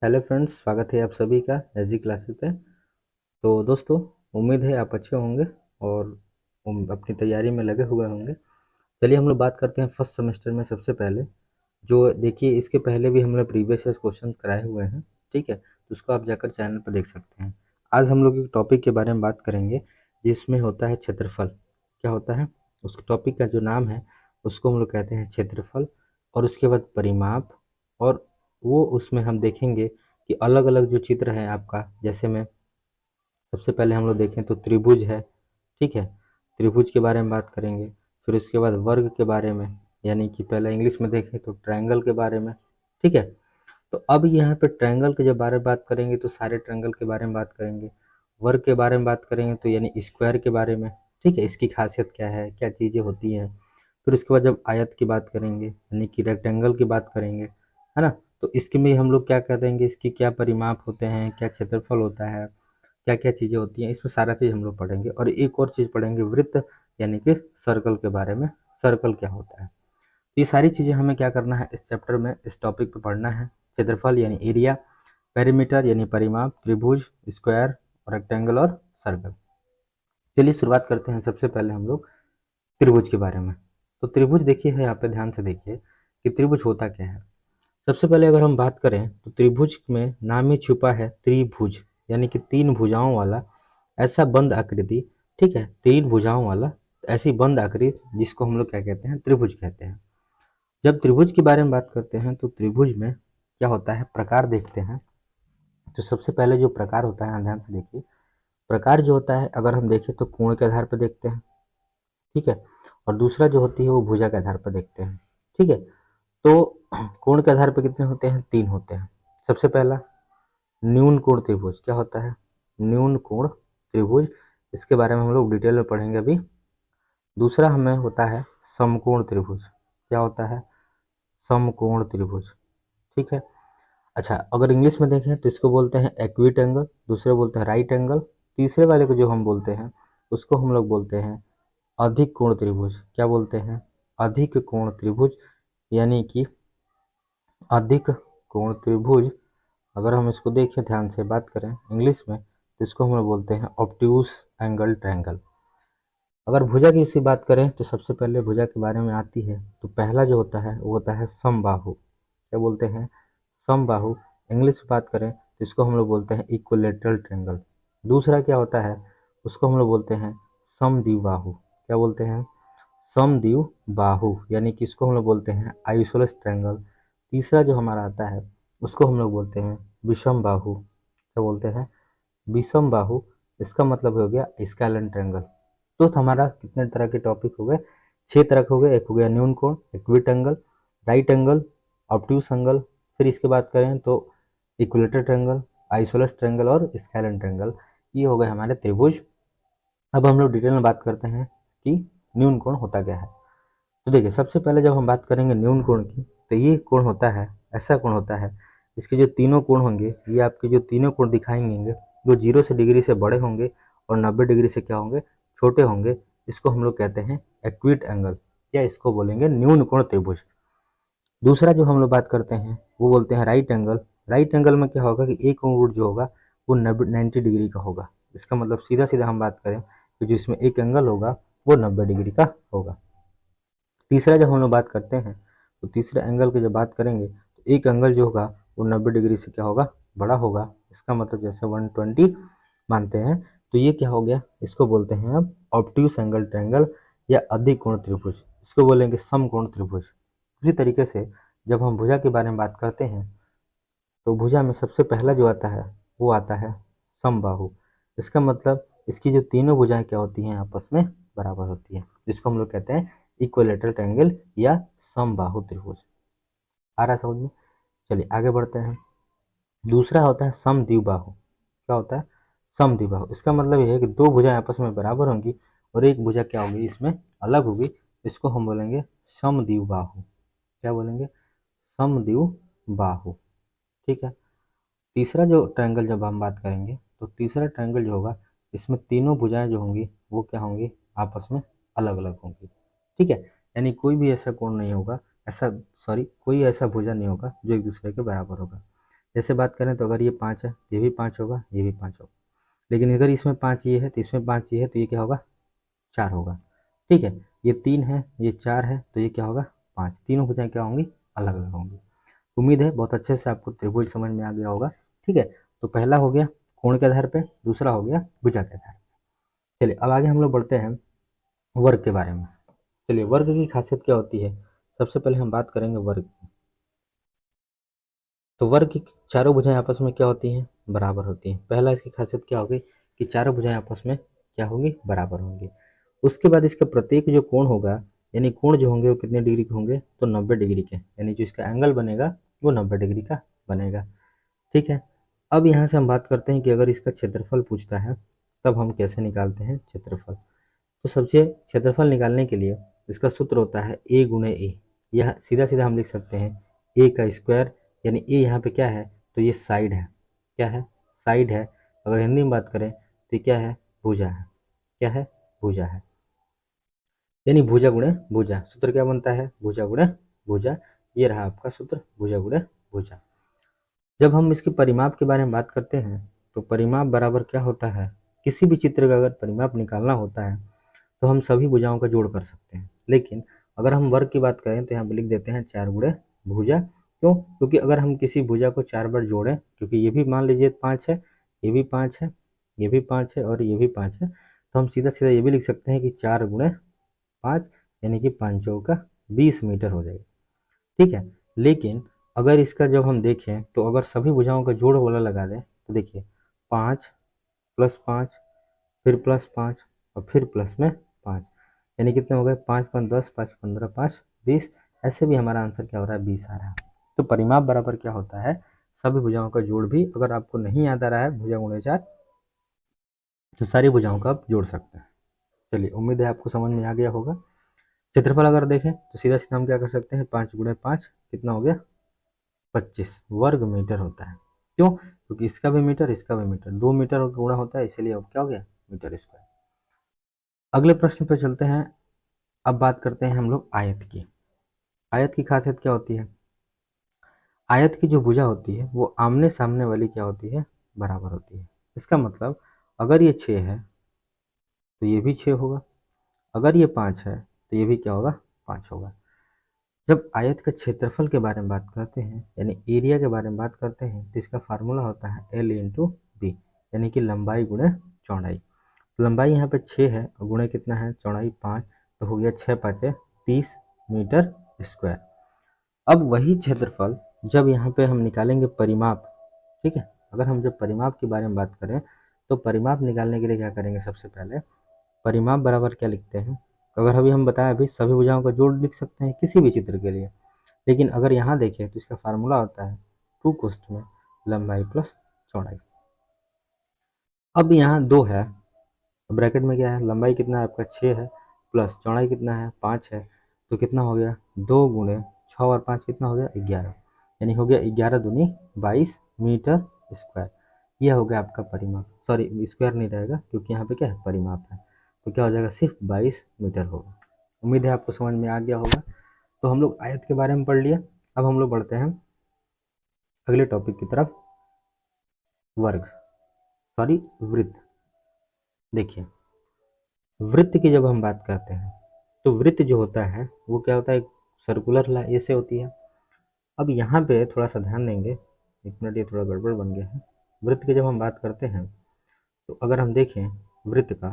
Hello friends, स्वागत है आप सभी का एसजी क्लासेस पे। तो दोस्तों, उम्मीद है आप अच्छे होंगे और अपनी तैयारी में लगे हुए होंगे। चलिए हम लोग बात करते हैं फर्स्ट सेमेस्टर में। सबसे पहले जो देखिए, इसके पहले भी हम लोग प्रीवियस ईयर क्वेश्चन कराए हुए हैं, ठीक है, तो उसको आप जाकर चैनल पर देख सकते हैं। आज हम लोग एक टॉपिक के बारे में बात करेंगे जिसमें होता है क्षेत्रफल। क्या होता है? उस टॉपिक का जो नाम है उसको हम लोग कहते हैं क्षेत्रफल। और उसके बाद परिमाप। और वो उसमें हम देखेंगे कि अलग अलग जो चित्र है आपका, जैसे में सबसे पहले हम लोग देखें तो त्रिभुज है, ठीक है, त्रिभुज के बारे में बात करेंगे। फिर उसके बाद वर्ग के बारे में, यानी कि पहले इंग्लिश में देखें तो ट्रायंगल के बारे में, ठीक है। तो अब यहाँ पे ट्रायंगल के जब बारे में बात करेंगे तो सारे ट्रायंगल के बारे में बात करेंगे। वर्ग के बारे में बात करेंगे तो यानी स्क्वायर के बारे में, ठीक है, इसकी खासियत क्या है, क्या चीज़ें होती हैं। फिर उसके बाद जब आयत की बात करेंगे यानी कि रेक्टेंगल की बात करेंगे, है ना, तो इसके में हम लोग क्या करेंगे, इसकी क्या परिमाप होते हैं, क्या क्षेत्रफल होता है, क्या क्या चीज़ें होती हैं, इसमें सारा चीज़ हम लोग पढ़ेंगे। और एक और चीज़ पढ़ेंगे, वृत्त यानी कि सर्कल के बारे में, सर्कल क्या होता है। तो ये सारी चीज़ें हमें क्या करना है, इस चैप्टर में इस टॉपिक पे पढ़ना है। क्षेत्रफल यानी एरिया, पेरीमीटर यानी परिमाप, त्रिभुज, स्क्वायर, रेक्टेंगल और सर्कल। चलिए शुरुआत करते हैं। सबसे पहले हम लोग त्रिभुज के बारे में। तो त्रिभुज देखिए है, यहाँ पे ध्यान से देखिए कि त्रिभुज होता क्या है। सबसे पहले अगर हम बात करें तो त्रिभुज में नाम ही छुपा है त्रिभुज, यानी कि तीन भुजाओं वाला ऐसा बंद आकृति, ठीक है, तीन भुजाओं वाला ऐसी बंद आकृति जिसको हम लोग क्या कहते हैं, त्रिभुज कहते हैं। जब त्रिभुज के बारे में बात करते हैं तो त्रिभुज में क्या होता है, प्रकार देखते हैं। तो सबसे पहले जो प्रकार होता है, ध्यान से देखिए, प्रकार जो होता है अगर हम देखें तो कोण के आधार पर देखते हैं, ठीक है। और दूसरा जो होती है वो भुजा के आधार पर देखते हैं, ठीक है। तो कोण के आधार पर कितने होते हैं, तीन होते हैं। सबसे पहला न्यून कोण त्रिभुज। क्या होता है न्यून कोण त्रिभुज, इसके बारे में हम लोग डिटेल में पढ़ेंगे अभी। दूसरा हमें होता है समकोण त्रिभुज। क्या होता है, समकोण त्रिभुज, ठीक है। अच्छा, अगर इंग्लिश में देखें तो इसको बोलते हैं एक्विट एंगल, दूसरे बोलते हैं राइट एंगल, तीसरे वाले को जो हम बोलते हैं उसको हम लोग बोलते हैं अधिक कोण त्रिभुज। क्या बोलते हैं, अधिक कोण त्रिभुज, यानी कि अधिक कोण त्रिभुज। अगर हम इसको देखें, ध्यान से बात करें इंग्लिश में, तो इसको हम लोग बोलते हैं ऑब्ट्यूस एंगल ट्रायंगल। अगर भुजा की उसकी बात करें तो सबसे पहले भुजा के बारे में आती है तो पहला जो होता है वो होता है समबाहु। क्या बोलते हैं, समबाहु। इंग्लिश में बात करें तो इसको हम लोग बोलते हैं इक्विलेटरल ट्रायंगल। दूसरा क्या होता है, उसको हम लोग बोलते हैं समद्विबाहु। क्या बोलते हैं, समद्विबाहु, यानी कि इसको हम लोग बोलते हैं आइसोसेलेस ट्रायंगल। तीसरा जो हमारा आता है उसको हम लोग बोलते हैं विषम बाहु। क्या बोलते हैं, विषम बाहु। इसका मतलब हो गया स्केलेन ट्रायंगल। तो हमारा कितने तरह के टॉपिक हो गए, छह तरह के हो गए। एक हो गया न्यून कोण, equity angle, right angle, obtuse angle, फिर इसके बात करें तो इक्विलेटरल ट्रायंगल, आइसोसेलेस ट्रायंगल और स्केलेन ट्रायंगल। ये हो गए हमारे त्रिभुज। अब हम लोग डिटेल में बात करते हैं कि न्यून कोण होता क्या है। तो देखिए, सबसे पहले जब हम बात करेंगे न्यून कोण की, तो ये कोण होता है, ऐसा कोण होता है इसके जो तीनों कोण होंगे, ये आपके जो तीनों कोण दिखाएंगे वो 0 डिग्री से बड़े होंगे और 90 डिग्री से क्या होंगे, छोटे होंगे। इसको हम लोग कहते हैं एक्विट एंगल, या इसको बोलेंगे न्यून कोण त्रिभुज। दूसरा जो हम लोग बात करते हैं वो बोलते हैं राइट एंगल। राइट एंगल में क्या होगा कि एक कोण जो होगा वो 90 डिग्री का होगा। इसका मतलब सीधा सीधा हम बात करें तो जो इसमें एक एंगल होगा वो 90 डिग्री का होगा। तीसरा जब हम लोग बात करते हैं तो तीसरे एंगल की जब बात करेंगे तो एक एंगल जो होगा वो 90 डिग्री से क्या होगा, बड़ा होगा। इसका मतलब जैसे 120 मानते हैं, तो ये क्या हो गया, इसको बोलते हैं अब ऑब्ट्यूस एंगल ट्रायंगल या अधिक कोण त्रिभुज। इसको बोलेंगे समकोण त्रिभुज। उसी तरीके से जब हम भुजा के बारे में बात करते हैं तो भुजा में सबसे पहला जो आता है वो आता है समबाहु। इसका मतलब इसकी जो तीनों भुजाएं क्या होती हैं, आपस में बराबर होती हैं, जिसको हम लोग कहते हैं इक्विलेटरल ट्रायंगल या समबाहु त्रिभुज। आ रहा है समझ में? चलिए आगे बढ़ते हैं। दूसरा होता है समद्विबाहु। क्या होता है, समद्विबाहु। इसका मतलब यह है कि दो भुजाएं आपस में बराबर होंगी और एक भुजा क्या होगी, इसमें अलग होगी। इसको हम बोलेंगे समद्विबाहु। क्या बोलेंगे, समद्विबाहु, ठीक है। तीसरा जो ट्रायंगल जब हम बात करेंगे तो तीसरा ट्रायंगल जो होगा इसमें तीनों भुजाएं जो होंगी वो क्या होंगी, आपस में अलग अलग होंगी, ठीक है। यानी कोई भी ऐसा कोण नहीं होगा, ऐसा, सॉरी, कोई ऐसा भुजा नहीं होगा जो एक दूसरे के बराबर होगा। जैसे बात करें तो अगर ये 5 है तो ये भी 5 होगा, ये भी 5 होगा। लेकिन अगर इसमें 5 ये है तो इसमें 5 ये है तो ये क्या होगा, 4 होगा। ठीक है, ये 3 है, ये 4 है तो ये क्या होगा, 5। तीनों भुजाएं क्या होंगी, अलग अलग होंगी। उम्मीद है बहुत अच्छे से आपको त्रिभुज समझ में आ गया होगा। ठीक है, तो पहला हो गया कोण के आधार पे, दूसरा हो गया भुजा के आधार पे। चलिए अब आगे हम लोग बढ़ते हैं वर्ग के बारे में। चलिए वर्ग की खासियत क्या होती है, सबसे पहले हम बात करेंगे वर्ग की। तो वर्ग की चारों भुजाएं आपस में क्या होती हैं, बराबर होती हैं। पहला इसकी खासियत क्या होगी कि चारों भुजाएं आपस में क्या होंगी, बराबर होंगी। उसके बाद इसका प्रत्येक जो कोण होगा, यानी कोण जो होंगे वो कितने डिग्री के होंगे, तो 90 डिग्री के, यानी जो इसका एंगल बनेगा वो 90 डिग्री का बनेगा। ठीक है, अब यहाँ से हम बात करते हैं कि अगर इसका क्षेत्रफल पूछता है तब हम कैसे निकालते हैं क्षेत्रफल। तो सबसे क्षेत्रफल निकालने के लिए इसका सूत्र होता है ए गुणे ए। यह सीधा सीधा हम लिख सकते हैं ए का स्क्वायर, यानी ए यहाँ पे क्या है, तो ये साइड है। क्या है, साइड है। अगर हिंदी में बात करें तो ये क्या है, भुजा है। क्या है, भुजा है, यानी भुजा गुणे भुजा। सूत्र क्या बनता है, भुजा गुणे भुजा। ये रहा आपका सूत्र, भुजा गुणे भुजा। जब हम इसके परिमाप के बारे में बात करते हैं तो परिमाप बराबर क्या होता है, किसी भी चित्र का अगर परिमाप निकालना होता है तो हम सभी भुजाओं का जोड़ कर सकते हैं। लेकिन अगर हम वर्ग की बात करें तो यहाँ पे लिख देते हैं 4 गुणे भुजा। क्यों, क्योंकि अगर हम किसी भुजा को 4 बार जोड़ें, क्योंकि ये भी मान लीजिए 5 है, ये भी 5 है, ये भी 5 है और ये भी 5 है, तो हम सीधा सीधा ये भी लिख सकते हैं कि 4 गुणे 5, यानी कि 5 चौका 20 मीटर हो जाएगा। ठीक है, लेकिन अगर इसका जब हम देखें तो अगर सभी भुजाओं का जोड़ वाला लगा दें तो देखिए 5 प्लस 5 फिर प्लस 5 और फिर प्लस में 5, यानी कितने हो गए, 5 5 10, 5 15, 5 20। ऐसे भी हमारा आंसर क्या हो रहा है, 20 आ रहा है। तो परिमाप बराबर क्या होता है, सभी भुजाओं का जोड़ भी। अगर आपको नहीं याद आ रहा है भुजा गुणे 4 तो सारी भुजाओं का आप जोड़ सकते हैं। चलिए उम्मीद है आपको समझ में आ गया होगा। क्षेत्रफल अगर देखें तो सीधा सीधा हम क्या कर सकते हैं, 5 गुणे 5 कितना हो गया, 25 वर्ग मीटर होता है। क्यों, क्योंकि इसका भी मीटर इसका भी मीटर, 2 मीटर गुणा होता है, इसलिए अब क्या हो गया, मीटर स्क्वायर। अगले प्रश्न पे चलते हैं। अब बात करते हैं हम लोग आयत की। आयत की खासियत क्या होती है, आयत की जो भुजा होती है वो आमने सामने वाली क्या होती है, बराबर होती है। इसका मतलब अगर ये 6 है तो ये भी 6 होगा, अगर ये 5 है तो ये भी क्या होगा, 5 होगा। जब आयत का क्षेत्रफल के बारे में बात करते हैं, यानी एरिया के बारे में बात करते हैं, तो इसका फार्मूला होता है एल इंटू बी, यानी कि लंबाई गुणे चौड़ाई। लंबाई यहाँ पे 6 है और गुणे कितना है, चौड़ाई 5, तो हो गया 6 5 30 मीटर स्क्वायर। अब वही क्षेत्रफल जब यहाँ पे हम निकालेंगे परिमाप, ठीक है, अगर हम जब परिमाप के बारे में बात करें तो परिमाप निकालने के लिए क्या करेंगे, सबसे पहले परिमाप बराबर क्या लिखते हैं। अगर अभी हम बताएं, अभी सभी भुजाओं का जोड़ लिख सकते हैं किसी भी चित्र के लिए, लेकिन अगर यहाँ देखें तो इसका फार्मूला होता है 2 कोष्ठ में लंबाई प्लस चौड़ाई। अब यहाँ 2 है, ब्रैकेट में क्या है, लंबाई कितना है आपका 6 है, प्लस चौड़ाई कितना है 5 है, तो कितना हो गया, 2 गुणे 6 और 5 कितना हो गया, 11, यानी हो गया 11 दूनी 22 मीटर स्क्वायर। यह हो गया आपका परिमाप, सॉरी स्क्वायर नहीं रहेगा क्योंकि यहाँ पे क्या है, परिमाप है, तो क्या हो जाएगा, सिर्फ 22 मीटर होगा। उम्मीद है आपको समझ में आ गया होगा। तो हम लोग आयत के बारे में पढ़ लिया। अब हम लोग बढ़ते हैं अगले टॉपिक की तरफ, वर्ग, सॉरी वृत्त। देखिए वृत्त की जब हम बात करते हैं तो वृत्त जो होता है वो क्या होता है, एक सर्कुलर लाइन ऐसे होती है। अब यहाँ पे थोड़ा सा ध्यान देंगे, एक मिनट, ये थोड़ा गड़बड़ बन गया है। वृत्त की जब हम बात करते हैं तो अगर हम देखें वृत्त का,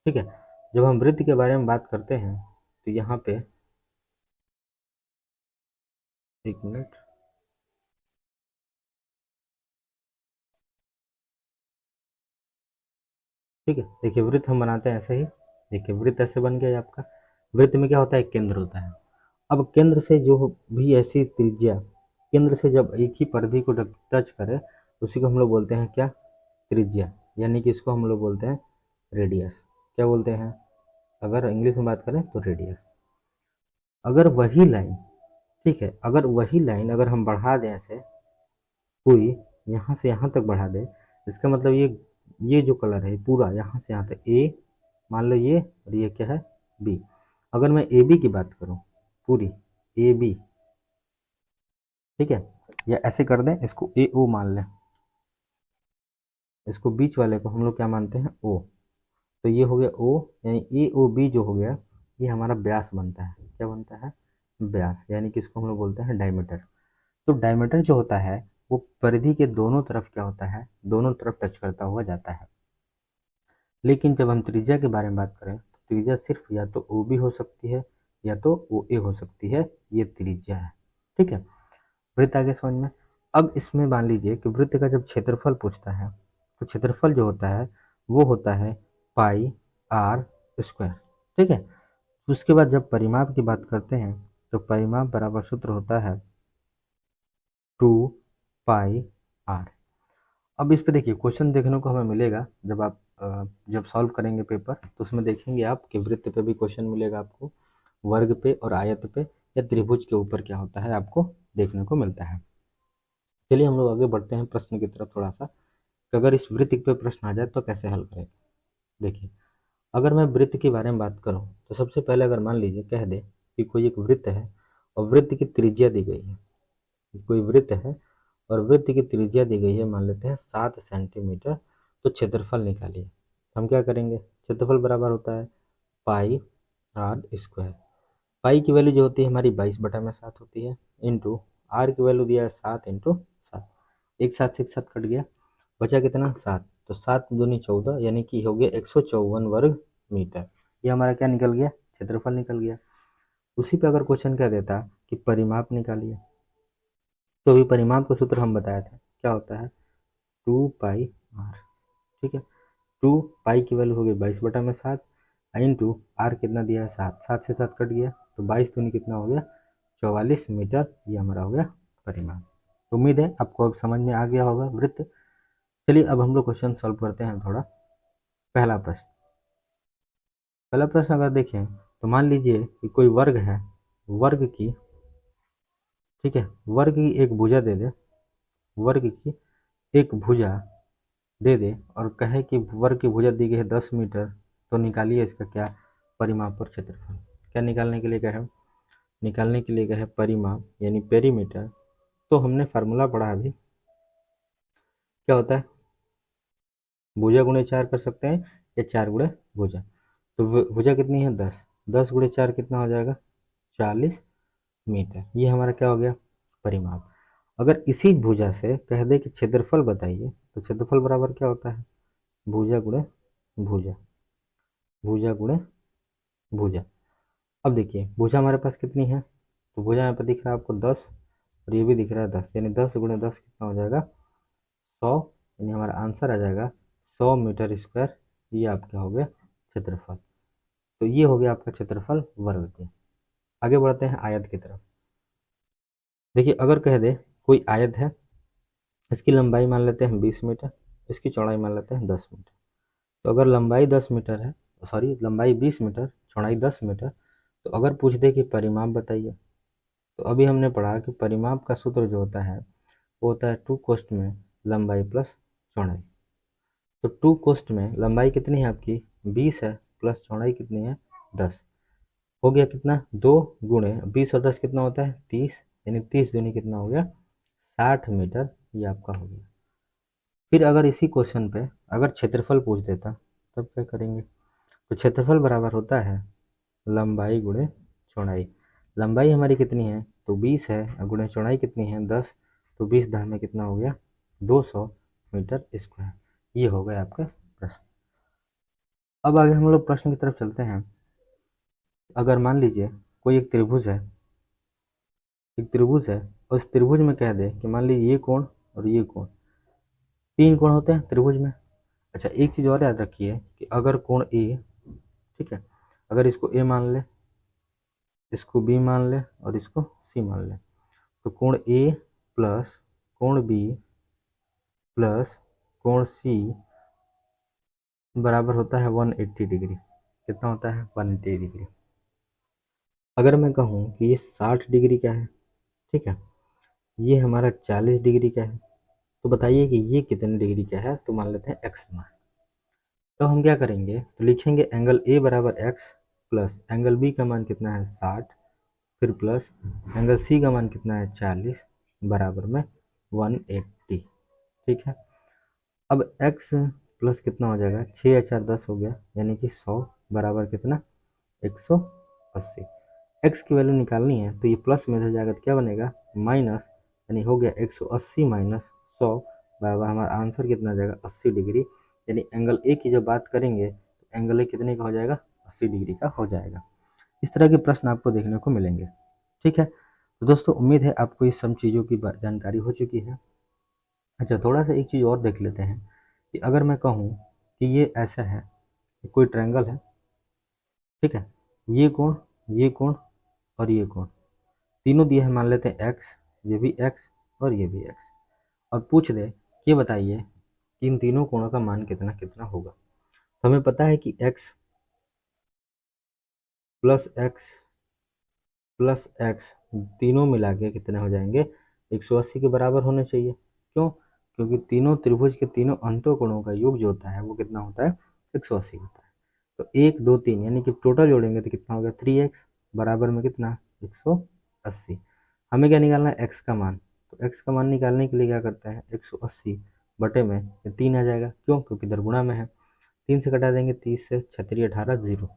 ठीक है, जब हम वृत्त के बारे में बात करते हैं तो यहाँ पे, एक मिनट, ठीक है, देखिए वृत्त हम बनाते हैं ऐसे ही। देखिए वृत्त ऐसे बन गया आपका। वृत्त में क्या होता है, केंद्र होता है। अब केंद्र से जो भी ऐसी त्रिज्या, केंद्र से जब एक ही परिधि को टच करे उसी को हम लोग बोलते हैं क्या, त्रिज्या, यानी कि इसको हम लोग बोलते हैं रेडियस। क्या बोलते हैं, अगर इंग्लिश में बात करें तो रेडियस। अगर वही लाइन, ठीक है, अगर वही लाइन अगर हम बढ़ा दें ऐसे पूरी, यहाँ से यहाँ तक बढ़ा दें, इसका मतलब ये जो कलर है पूरा यहाँ से यहाँ तक ए, मान लो ये, और ये क्या है बी। अगर मैं ए बी की बात करूँ, पूरी ए बी, ठीक है, या ऐसे कर दें, इसको ए ओ मान लें, इसको बीच वाले को हम लोग क्या मानते हैं, ओ। तो ये हो गया ओ, यानी ए ओ बी जो हो गया ये हमारा व्यास बनता है। क्या बनता है, व्यास, यानी कि इसको हम लोग बोलते हैं डायमीटर। तो डायमीटर जो होता है वो परिधि के दोनों तरफ क्या होता है, दोनों तरफ टच करता हुआ जाता है। लेकिन जब हम त्रिज्या के बारे में बात करें तो त्रिज्या सिर्फ या तो ओ बी हो सकती है या तो ओ ए हो सकती है, ये त्रिज्या है। ठीक है, वृत्त आगे समझ में। अब इसमें मान लीजिए कि वृत्त का जब क्षेत्रफल पूछता है तो क्षेत्रफल जो होता है वो होता है पाई आर स्क्वायर। ठीक है, उसके बाद जब परिमाप की बात करते हैं तो परिमाप बराबर सूत्र होता है 2 पाई आर। अब इस पे देखिए क्वेश्चन देखने को हमें मिलेगा, जब आप जब सॉल्व करेंगे पेपर तो उसमें देखेंगे आप कि वृत्त पे भी क्वेश्चन मिलेगा आपको, वर्ग पे और आयत पे या त्रिभुज के ऊपर क्या होता है आपको देखने को मिलता है। चलिए हम लोग आगे बढ़ते हैं प्रश्न की तरफ थोड़ा सा, कि अगर इस वृत्त पे प्रश्न आ जाए तो कैसे हल करें। देखिए, अगर मैं वृत्त के बारे में बात करूं तो सबसे पहले अगर मान लीजिए कह दे कि कोई एक वृत्त है और वृत्त की त्रिज्या दी गई है, कोई वृत्त है और वृत्त की त्रिज्या दी गई है, मान लेते हैं 7 सेंटीमीटर, तो क्षेत्रफल निकालिए। हम क्या करेंगे, क्षेत्रफल बराबर होता है पाई आर स्क्वायर। पाई की वैल्यू जो होती है हमारी 22/7 होती है, इंटू आर की वैल्यू दिया है 7 × 7। एक साथ से एक साथ कट गया, बचा कितना 7, तो 7 दूनी 14, यानी कि हो गया 154 वर्ग मीटर। ये हमारा क्या निकल गया, क्षेत्रफल निकल गया। उसी पे अगर क्वेश्चन कह देता कि परिमाप निकालिए, तो अभी परिमाप का सूत्र हम बताए थे, क्या होता है 2 पाई आर। ठीक है, 2 पाई की वैल्यू हो गई 22/7, इंटू आर कितना दिया है 7, 7 से 7 कट गया, तो 22 दूनी कितना हो गया 44 मीटर। ये हमारा हो गया परिमाप। तो उम्मीद है आपको अब समझ में आ गया होगा वृत्त। चलिए अब हम लोग क्वेश्चन सॉल्व करते हैं थोड़ा। पहला प्रश्न, पहला प्रश्न अगर देखें तो मान लीजिए कि कोई वर्ग है, वर्ग की, ठीक है, वर्ग की एक भुजा दे दे, वर्ग की एक भुजा दे दे और कहे कि वर्ग की भुजा दी गई है 10 मीटर, तो निकालिए इसका क्या परिमाप और क्षेत्रफल। क्या निकालने के लिए कहे, निकालने के लिए कहे परिमाप यानी पेरीमीटर। तो हमने फार्मूला पढ़ा अभी, क्या होता है भुजा गुणे 4 कर सकते हैं या 4 गुणे भुजा। तो भुजा कितनी है 10, 10 × 4 कितना हो जाएगा 40 मीटर। ये हमारा क्या हो गया परिमाप। अगर इसी भुजा से कह दे कि क्षेत्रफल बताइए, तो क्षेत्रफल बराबर क्या होता है भुजा गुणे भुजा, भुजा गुणे भुजा। अब देखिए भुजा हमारे पास कितनी है, तो भुजा यहाँ पर दिख रहा है आपको 10 और ये भी दिख रहा है 10, यानी 10 × 10 कितना हो जाएगा 100, यानी हमारा आंसर आ जाएगा 100 मीटर स्क्वायर। ये आपका हो गया क्षेत्रफल। तो ये हो गया आपका क्षेत्रफल वर्ग के। आगे बढ़ते हैं आयत की तरफ। देखिए अगर कह दे कोई आयत है, इसकी लंबाई मान लेते हैं 20 मीटर, इसकी चौड़ाई मान लेते हैं 10 मीटर। तो अगर लंबाई 10 मीटर है, सॉरी लंबाई 20 मीटर, चौड़ाई 10 मीटर, तो अगर पूछ दे कि परिमाप बताइए, तो अभी हमने पढ़ा कि परिमाप का सूत्र जो होता है वो होता है 2 कोष्ठ में लंबाई प्लस चौड़ाई। तो 2 कोष्ठ में लंबाई कितनी है आपकी 20 है, प्लस चौड़ाई कितनी है 10, हो गया कितना 2 गुणे 20 और 10 कितना होता है 30, यानी 30 दूनी कितना हो गया 60 मीटर। ये आपका हो गया। फिर अगर इसी क्वेश्चन पे अगर क्षेत्रफल पूछ देता तब क्या करेंगे, तो क्षेत्रफल बराबर होता है लंबाई गुणे चौड़ाई। लंबाई हमारी कितनी है तो 20 है और गुणे चौड़ाई कितनी है 10, तो 20 में कितना हो गया 200 मीटर स्क्वायर। ये हो गया आपका प्रश्न। अब आगे हम लोग प्रश्न की तरफ चलते हैं। अगर मान लीजिए कोई एक त्रिभुज है, एक त्रिभुज है और इस त्रिभुज में कह दे कि मान लीजिए ये कोण और ये कोण, 3 कोण होते हैं त्रिभुज में। अच्छा एक चीज़ और याद रखिए कि अगर कोण ए, ठीक है, अगर इसको ए मान ले, इसको बी मान ले और इसको सी मान ले, तो कोण ए प्लस कोण बी प्लस कोण सी बराबर होता है 180 डिग्री। कितना होता है 180 डिग्री। अगर मैं कहूँ कि ये 60 डिग्री का है, ठीक है, ये हमारा 40 डिग्री का है, तो बताइए कि ये कितने डिग्री का है, तो मान लेते हैं एक्स मान। तो हम क्या करेंगे, तो लिखेंगे एंगल ए बराबर एक्स प्लस एंगल बी का मान कितना है 60, फिर प्लस एंगल सी का मान कितना है 40, बराबर में 180। ठीक है, अब x प्लस कितना हो जाएगा, 6 या 4 10 हो गया, यानी कि 100 बराबर कितना, 180। x की वैल्यू निकालनी है तो ये प्लस में हो जाएगा तो क्या बनेगा, माइनस, यानी हो गया 180 माइनस 100 बराबर हमारा आंसर कितना आ जाएगा, 80 डिग्री। यानी एंगल ए की जब बात करेंगे तो एंगल ए कितने का हो जाएगा, 80 डिग्री का हो जाएगा। इस तरह के प्रश्न आपको देखने को मिलेंगे। ठीक है, तो दोस्तों उम्मीद है आपको इस सब चीज़ों की जानकारी हो चुकी है। अच्छा, थोड़ा सा एक चीज़ और देख लेते हैं कि अगर मैं कहूँ कि ये ऐसा है, कोई ट्रायंगल है, ठीक है, ये कोण और ये कोण तीनों दिए हैं, मान लेते हैं x, ये भी x और ये भी x, और पूछ दे ये बताइए कि इन तीनों कोणों का मान कितना कितना होगा। तो हमें पता है कि x प्लस x तीनों मिला के कितने हो जाएंगे, 180 के बराबर होने चाहिए। क्यों, क्योंकि तीनों त्रिभुज के तीनों अंतों कोणों का योग जो होता है वो कितना होता है, 180 होता है। तो 1 2 3 यानी कि टोटल जोड़ेंगे तो कितना हो गया, 3x बराबर में कितना, 180। हमें क्या निकालना है, x का मान। तो x का मान निकालने के लिए क्या करते हैं, 180 बटे में 3 आ जाएगा। क्यों, क्योंकि इधर गुणा में है, 3 से घटा देंगे, 30 से 36 18 0,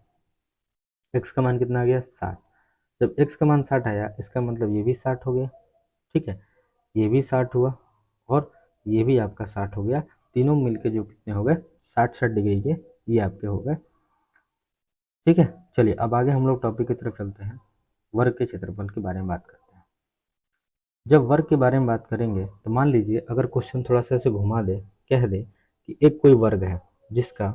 x का मान कितना आ गया, 60। जब x का मान 60 आया, इसका मतलब ये भी 60 हो गया। ठीक है, ये भी 60 हुआ और ये भी आपका 60 हो गया। तीनों मिलके जो कितने हो गए, 60 डिग्री के ये आपके हो गए। ठीक है, चलिए अब आगे हम लोग टॉपिक की तरफ चलते हैं, वर्ग के क्षेत्रफल के बारे में बात करते हैं। जब वर्ग के बारे में बात करेंगे तो मान लीजिए अगर क्वेश्चन थोड़ा सा ऐसे घुमा दे, कह दे कि एक कोई वर्ग है जिसका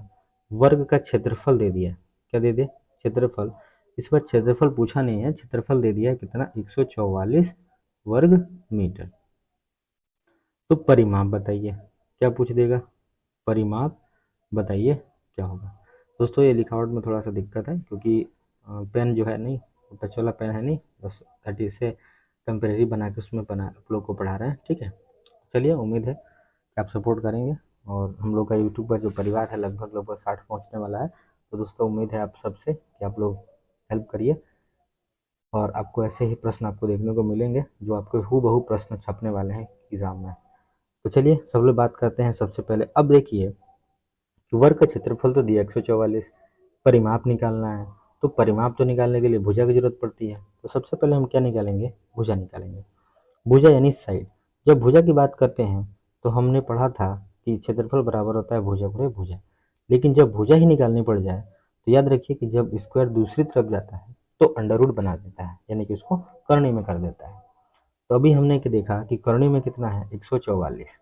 वर्ग का क्षेत्रफल दे दिया, क्या दे दे, क्षेत्रफल। इस बार क्षेत्रफल पूछा नहीं है, क्षेत्रफल दे दिया है कितना, 144 वर्ग मीटर। तो परिमाप बताइए, क्या पूछ देगा, परिमाप बताइए क्या होगा। दोस्तों ये लिखावट में थोड़ा सा दिक्कत है क्योंकि पेन जो है नहीं, टच वाला पेन है नहीं, बस दैट इसे टेम्परेरी बना के उसमें बना आप लोग को पढ़ा रहे हैं। ठीक है, चलिए उम्मीद है कि आप सपोर्ट करेंगे और हम लोग का यूट्यूब पर जो परिवार है लगभग लगभग 60 पहुंचने वाला है। तो दोस्तों उम्मीद है आप सबसे कि आप लोग हेल्प करिए और आपको ऐसे ही प्रश्न आपको देखने को मिलेंगे जो आपके हूबहू प्रश्न छपने वाले हैं एग्जाम में। तो चलिए सब लोग बात करते हैं। सबसे पहले अब देखिए, वर्ग का क्षेत्रफल तो दिया 144, परिमाप निकालना है। तो परिमाप तो निकालने के लिए भुजा की जरूरत पड़ती है। तो सबसे पहले हम क्या निकालेंगे, भुजा निकालेंगे। भुजा यानी साइड। जब भुजा की बात करते हैं तो हमने पढ़ा था कि क्षेत्रफल बराबर होता है भुजा गुणे भुजा। लेकिन जब भुजा ही निकालनी पड़ जाए तो याद रखिए कि जब स्क्वायर दूसरी तरफ जाता है तो अंडर रूट बना देता है, यानी कि उसको करनी में कर देता है। तो अभी हमने देखा कि करनी में कितना है, 144।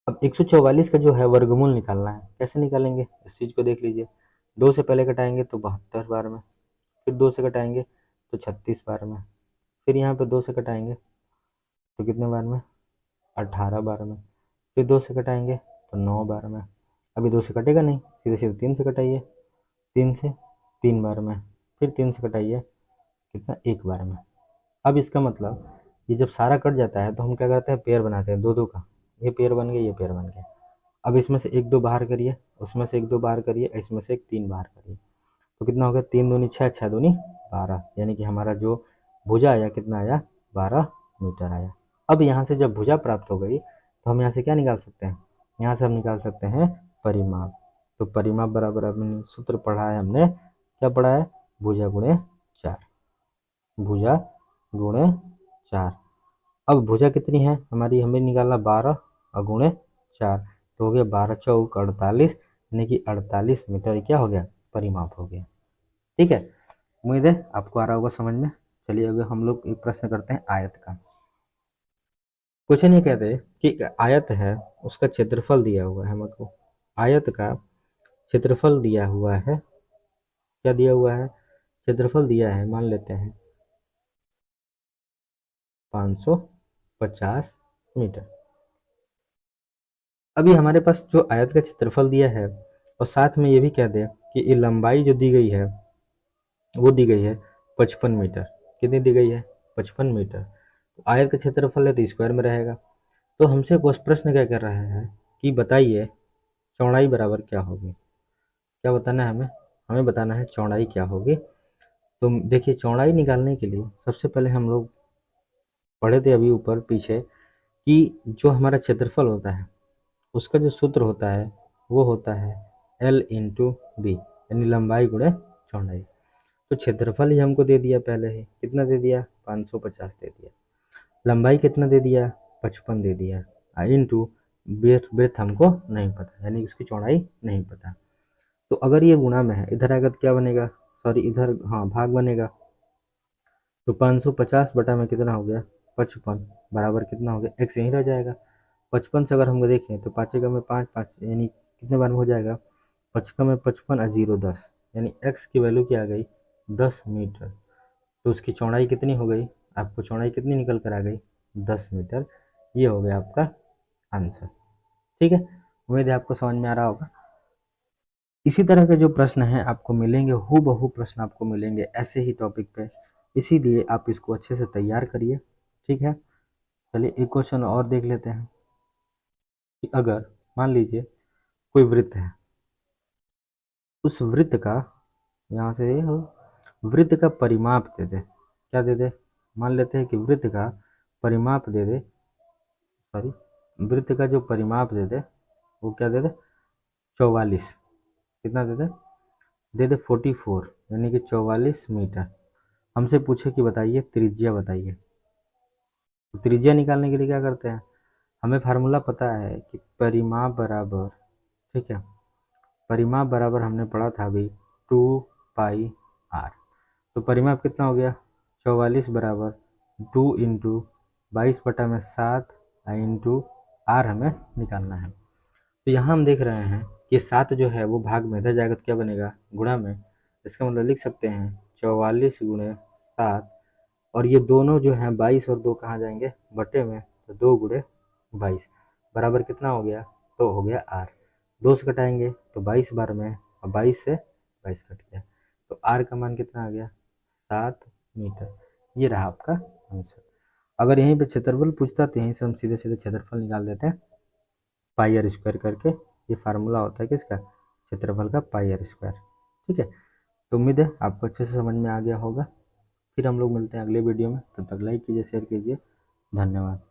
अब 144 का जो है वर्गमूल निकालना है। कैसे निकालेंगे, इस चीज़ को देख लीजिए। 2 से पहले घटाएंगे तो 72 बार में, फिर 2 से घटाएंगे तो 36 बार में, फिर यहाँ पे 2 से घटाएंगे तो कितने बार में, 18 बार में, फिर 2 से घटाएंगे तो 9 बार में। अभी 2 से कटेगा नहीं, सीधे सीधे 3 से घटाइए, 3 से 3 बार में, फिर 3 से घटाइए कितना, 1 बार में। अब इसका मतलब ये जब सारा कट जाता है तो हम क्या करते हैं, पेयर बनाते हैं दो दो का। ये पेयर बन गया, ये पेयर बन गया। अब इसमें से 1 2 बाहर करिए, उसमें से 1 2 बाहर करिए, इसमें से 1 3 बाहर करिए। तो कितना हो गया, 3 दूनी 6, 6 दूनी 12, यानी कि हमारा जो भुजा आया कितना आया, 12 मीटर आया। अब यहाँ से जब भुजा प्राप्त हो गई तो हम यहाँ से क्या निकाल सकते हैं, यहाँ से हम निकाल सकते हैं परिमाप। तो परिमाप बराबर हमने सूत्र पढ़ा है, हमने क्या पढ़ा है, भुजा गुणे 4, भुजा गुणे 4। अब भुजा कितनी है हमारी, हमें निकालना 12 और गुणे 4, तो हो गया 12 चौक 48, यानी कि 48 मीटर क्या हो गया, परिमाप हो गया। ठीक है, उम्मीद है आपको आ रहा होगा समझ में। चलिए अगर हम लोग एक प्रश्न करते हैं आयत का। क्वेश्चन ये कहते हैं कि आयत है, उसका क्षेत्रफल दिया हुआ है हमको। आयत का क्षेत्रफल दिया हुआ है, क्या दिया हुआ है, क्षेत्रफल दिया है, मान लेते हैं 550 मीटर। अभी हमारे पास जो आयत का क्षेत्रफल दिया है और साथ में ये भी कह दें कि ये लंबाई जो दी गई है वो दी गई है 55 मीटर। कितनी दी गई है, 55 मीटर। तो आयत का क्षेत्रफल है तो स्क्वायर में रहेगा। तो हमसे प्रश्न क्या कर रहा है कि बताइए चौड़ाई बराबर क्या होगी। क्या बताना है हमें, हमें बताना है चौड़ाई क्या होगी। तो देखिए चौड़ाई निकालने के लिए सबसे पहले हम लोग पढ़े थे अभी ऊपर पीछे कि जो हमारा क्षेत्रफल होता है उसका जो सूत्र होता है वो होता है L इंटू बी, यानी लंबाई गुणे चौड़ाई। तो क्षेत्रफल ही हमको दे दिया पहले ही, कितना दे दिया 550 दे दिया, लंबाई कितना दे दिया 55 दे दिया, इंटू ब्रेथ हमको नहीं पता, यानी इसकी चौड़ाई नहीं पता। तो अगर ये गुणा में है, इधर आएगा तो क्या बनेगा, सॉरी इधर हाँ भाग बनेगा, तो 550 बटा में कितना हो गया 55 बराबर कितना हो गया, x यहीं रह जाएगा। 55 से अगर हम देखें तो पाँचे का में 5 5 यानी कितने बार में हो जाएगा, 5 का में 55 और 0 10, यानी x की वैल्यू क्या आ गई 10 मीटर। तो उसकी चौड़ाई कितनी हो गई, आपको चौड़ाई कितनी निकल कर आ गई 10 मीटर। ये हो गया आपका आंसर। ठीक है, उम्मीद है आपको समझ में आ रहा होगा। इसी तरह के जो प्रश्न हैं आपको मिलेंगे, हूबहू प्रश्न आपको मिलेंगे ऐसे ही टॉपिक पे, इसीलिए आप इसको अच्छे से तैयार करिए। ठीक है, चलिए एक क्वेश्चन और देख लेते हैं कि अगर मान लीजिए कोई वृत्त है, उस वृत्त का यहाँ से हो, वृत्त का परिमाप दे दे, क्या दे दे, मान लेते हैं कि वृत्त का परिमाप दे दे, सॉरी वृत्त का जो परिमाप दे दे वो क्या दे दे 44, कितना दे दे 44, यानी कि 44 मीटर। हमसे पूछे कि बताइए त्रिज्या बताइए, तो त्रिज्या निकालने के लिए क्या करते हैं, हमें फार्मूला पता है कि परिमाप बराबर, ठीक है, परिमाप बराबर हमने पढ़ा था अभी 2 पाई आर। तो परिमाप कितना हो गया 44 बराबर 2 इंटू 22/7 इंटू आर हमें निकालना है। तो यहाँ हम देख रहे हैं कि 7 जो है वो भाग में इधर जाएगा तो क्या बनेगा गुणा में, इसका मतलब लिख सकते हैं 44 गुणे 7, और ये दोनों जो हैं 22 और 2 कहाँ जाएंगे बटे में, तो 2 गुणे 22 बराबर कितना हो गया, तो हो गया आर। 2 से घटाएंगे तो 22 बार में, और 22 से 22 कट गया, तो आर का मान कितना आ गया 7 मीटर। ये रहा आपका आंसर। अगर यहीं पे क्षेत्रफल पूछता तो यहीं से हम सीधे सीधे क्षेत्रफल निकाल देते हैं, पाई आर स्क्वायर करके। ये फार्मूला होता है किसका, क्षेत्रफल का पाई आर स्क्वायर। ठीक है, तो उम्मीद है आपको अच्छे से समझ में आ गया होगा। फिर हम लोग मिलते हैं अगले वीडियो में, तब तक लाइक कीजिए शेयर कीजिए, धन्यवाद।